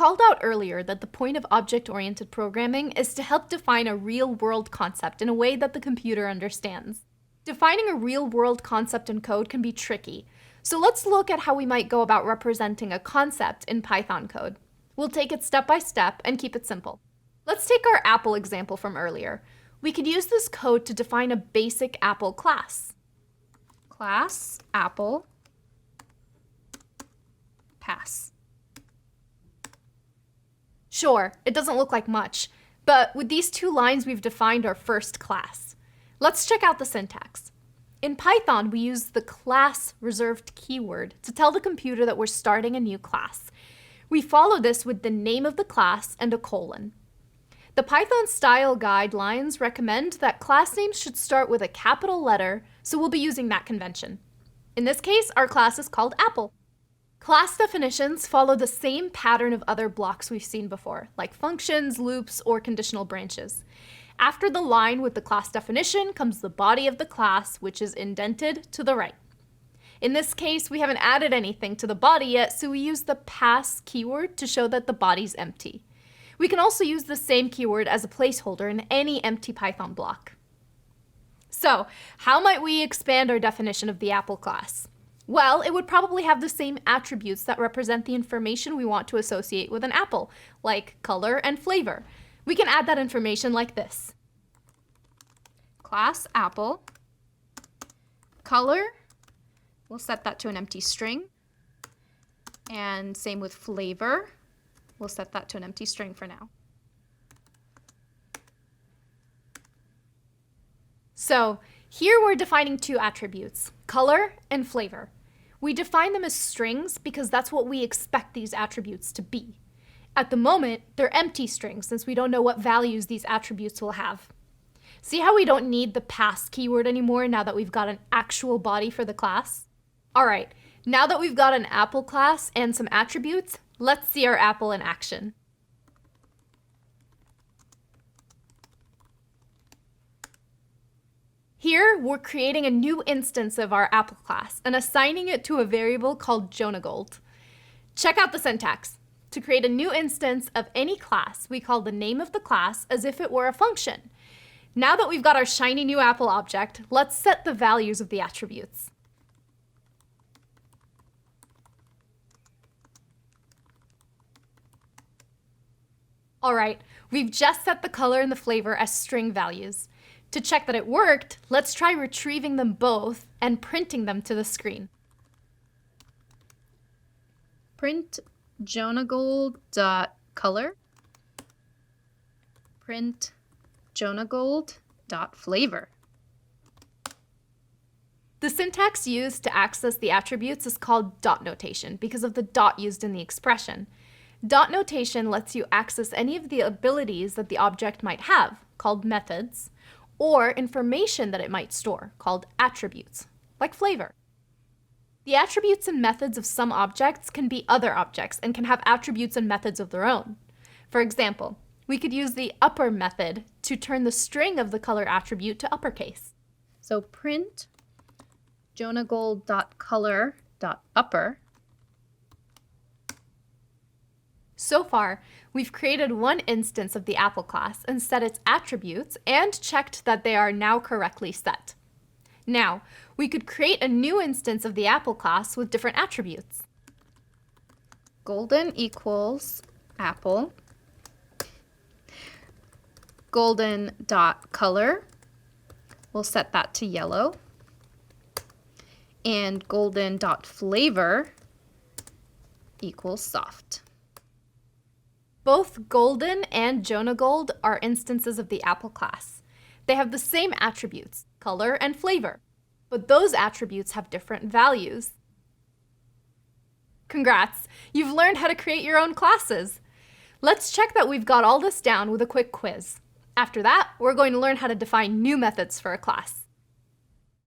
called out earlier that the point of object-oriented programming is to help define a real-world concept in a way that the computer understands. Defining a real-world concept in code can be tricky, so let's look at how we might go about representing a concept in Python code. We'll take it step by step and keep it simple. Let's take our apple example from earlier. We could use this code to define a basic apple class. Class apple pass. Sure, it doesn't look like much, but with these two lines we've defined our first class. Let's check out the syntax. In Python, we use the class reserved keyword to tell the computer that we're starting a new class. We follow this with the name of the class and a colon. The Python style guidelines recommend that class names should start with a capital letter, so we'll be using that convention. In this case, our class is called Apple. Class definitions follow the same pattern of other blocks we've seen before, like functions, loops, or conditional branches. After the line with the class definition comes the body of the class, which is indented to the right. In this case, we haven't added anything to the body yet, so we use the pass keyword to show that the body's empty. We can also use the same keyword as a placeholder in any empty Python block. So, how might we expand our definition of the Apple class? Well, it would probably have the same attributes that represent the information we want to associate with an apple, like color and flavor. We can add that information like this. Class apple, color, we'll set that to an empty string, and same with flavor, we'll set that to an empty string for now. So, here we're defining two attributes, color and flavor. We define them as strings because that's what we expect these attributes to be. At the moment, they're empty strings since we don't know what values these attributes will have. See how we don't need the pass keyword anymore now that we've got an actual body for the class? Alright, now that we've got an apple class and some attributes, let's see our apple in action. Here, we're creating a new instance of our apple class and assigning it to a variable called jonagold. Check out the syntax. To create a new instance of any class, we call the name of the class as if it were a function. Now that we've got our shiny new apple object, let's set the values of the attributes. Alright, we've just set the color and the flavor as string values. To check that it worked, let's try retrieving them both and printing them to the screen. Print jonagold.color, print jonagold.flavor. The syntax used to access the attributes is called dot notation because of the dot used in the expression. Dot notation lets you access any of the abilities that the object might have, called methods, or information that it might store, called attributes, like flavor. The attributes and methods of some objects can be other objects and can have attributes and methods of their own. For example, we could use the upper method to turn the string of the color attribute to uppercase. So print jonagold.color.upper. So far, we've created one instance of the apple class and set its attributes and checked that they are now correctly set. Now, we could create a new instance of the apple class with different attributes. Golden equals apple. Golden.color, we'll set that to yellow. And golden.flavor equals soft. Both Golden and jonagold are instances of the apple class. They have the same attributes, color and flavor, but those attributes have different values. Congrats! You've learned how to create your own classes. Let's check that we've got all this down with a quick quiz. After that, we're going to learn how to define new methods for a class.